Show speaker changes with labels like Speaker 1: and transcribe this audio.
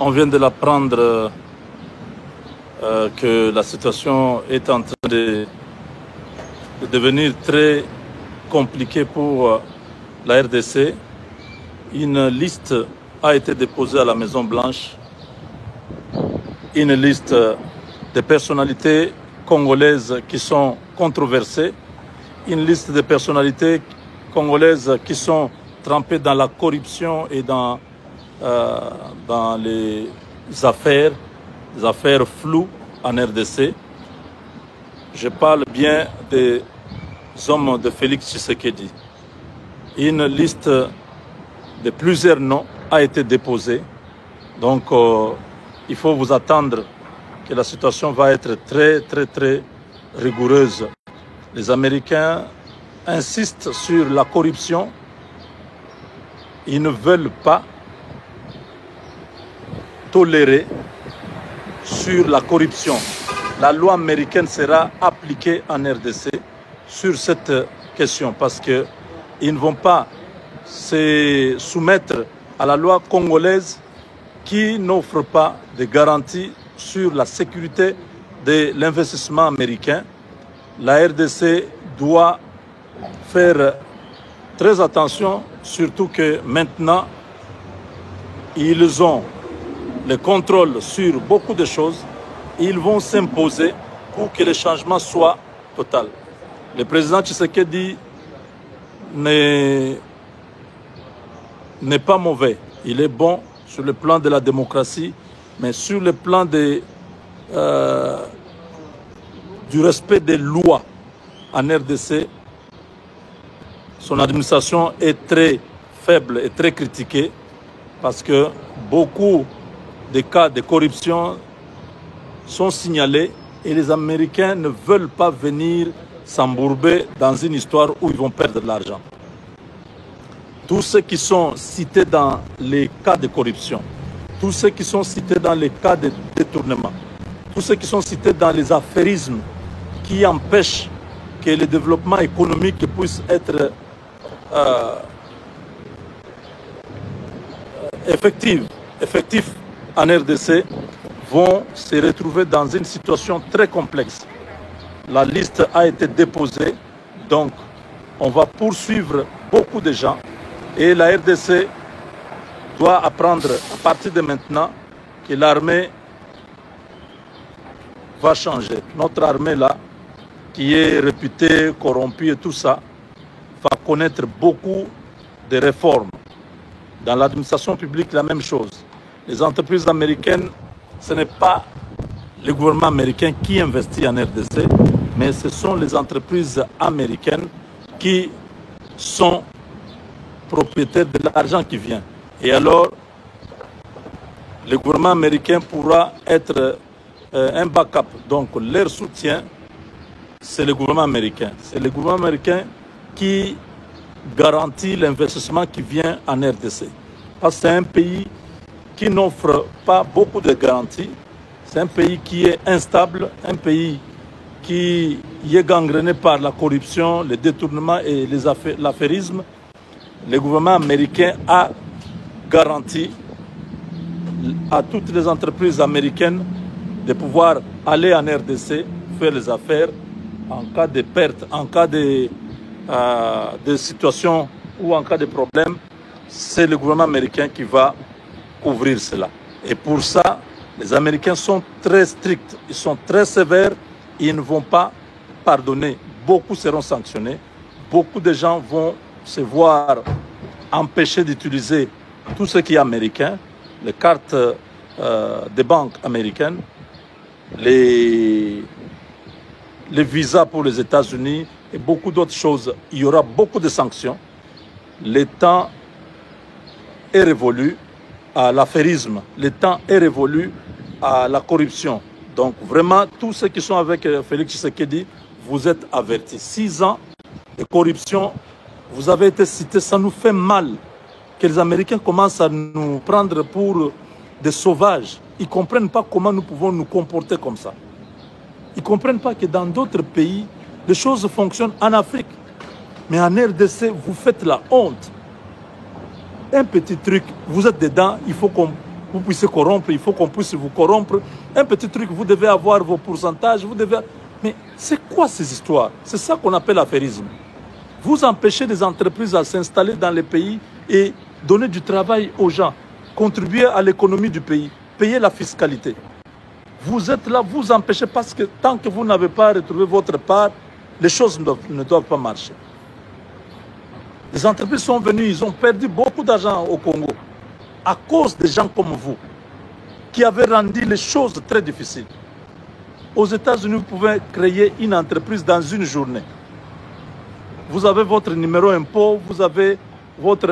Speaker 1: On vient de l'apprendre que la situation est en train de devenir très compliquée pour la RDC. Une liste a été déposée à la Maison-Blanche, une liste de personnalités congolaises qui sont controversées, une liste de personnalités congolaises qui sont trempées dans la corruption et dans les affaires floues en RDC. Je parle bien des hommes de Félix Tshisekedi. Une liste de plusieurs noms a été déposée. Donc, il faut vous attendre que la situation va être très rigoureuse. Les Américains insistent sur la corruption. Ils ne veulent pas tolérer sur la corruption. La loi américaine sera appliquée en RDC sur cette question parce qu'ils ne vont pas se soumettre à la loi congolaise qui n'offre pas de garantie sur la sécurité de l'investissement américain. La RDC doit faire très attention, surtout que maintenant, ils ont le contrôle sur beaucoup de choses. Ils vont s'imposer pour que le changement soit total. Le président Tshisekedi n'est pas mauvais. Il est bon sur le plan de la démocratie, mais sur le plan du respect des lois en RDC, son administration est très faible et très critiquée parce que beaucoup de cas de corruption sont signalés et les Américains ne veulent pas venir s'embourber dans une histoire où ils vont perdre de l'argent. Tous ceux qui sont cités dans les cas de corruption, tous ceux qui sont cités dans les cas de détournement, tous ceux qui sont cités dans les affairismes qui empêchent que le développement économique puisse être effectif en RDC, vont se retrouver dans une situation très complexe. La liste a été déposée, donc on va poursuivre beaucoup de gens et la RDC doit apprendre à partir de maintenant que l'armée va changer. Notre armée là, qui est réputée, corrompue et tout ça, va connaître beaucoup de réformes. Dans l'administration publique, la même chose. Les entreprises américaines, ce n'est pas le gouvernement américain qui investit en RDC, mais ce sont les entreprises américaines qui sont propriétaires de l'argent qui vient. Et alors, le gouvernement américain pourra être un backup. Donc, leur soutien, c'est le gouvernement américain. C'est le gouvernement américain qui garantit l'investissement qui vient en RDC. Parce que c'est un pays qui n'offre pas beaucoup de garanties. C'est un pays qui est instable, un pays qui est gangréné par la corruption, le détournement et l'affairisme. Le gouvernement américain a garanti à toutes les entreprises américaines de pouvoir aller en RDC, faire les affaires en cas de perte, en cas de situation ou en cas de problème. C'est le gouvernement américain qui va couvrir cela. Et pour ça, les Américains sont très stricts, ils sont très sévères, ils ne vont pas pardonner. Beaucoup seront sanctionnés, beaucoup de gens vont se voir empêchés d'utiliser tout ce qui est américain, les cartes des banques américaines, les visas pour les États-Unis et beaucoup d'autres choses. Il y aura beaucoup de sanctions. Le temps est révolu à l'affairisme, le temps est révolu à la corruption. Donc vraiment, tous ceux qui sont avec Félix Tshisekedi, vous êtes avertis. 6 ans de corruption, vous avez été cités, ça nous fait mal que les Américains commencent à nous prendre pour des sauvages. Ils ne comprennent pas comment nous pouvons nous comporter comme ça. Ils ne comprennent pas que dans d'autres pays, les choses fonctionnent en Afrique. Mais en RDC, vous faites la honte. Un petit truc, vous êtes dedans, il faut qu'on vous puissiez corrompre, il faut qu'on puisse vous corrompre. Un petit truc, vous devez avoir vos pourcentages, vous devez... Mais c'est quoi ces histoires? C'est ça qu'on appelle l'affairisme. Vous empêchez des entreprises à s'installer dans les pays et donner du travail aux gens, contribuer à l'économie du pays, payer la fiscalité. Vous êtes là, vous empêchez parce que tant que vous n'avez pas retrouvé votre part, les choses ne doivent pas marcher. Les entreprises sont venues, ils ont perdu beaucoup d'argent au Congo à cause des gens comme vous qui avaient rendu les choses très difficiles. Aux États-Unis, vous pouvez créer une entreprise dans une journée. Vous avez votre numéro impôt, vous avez votre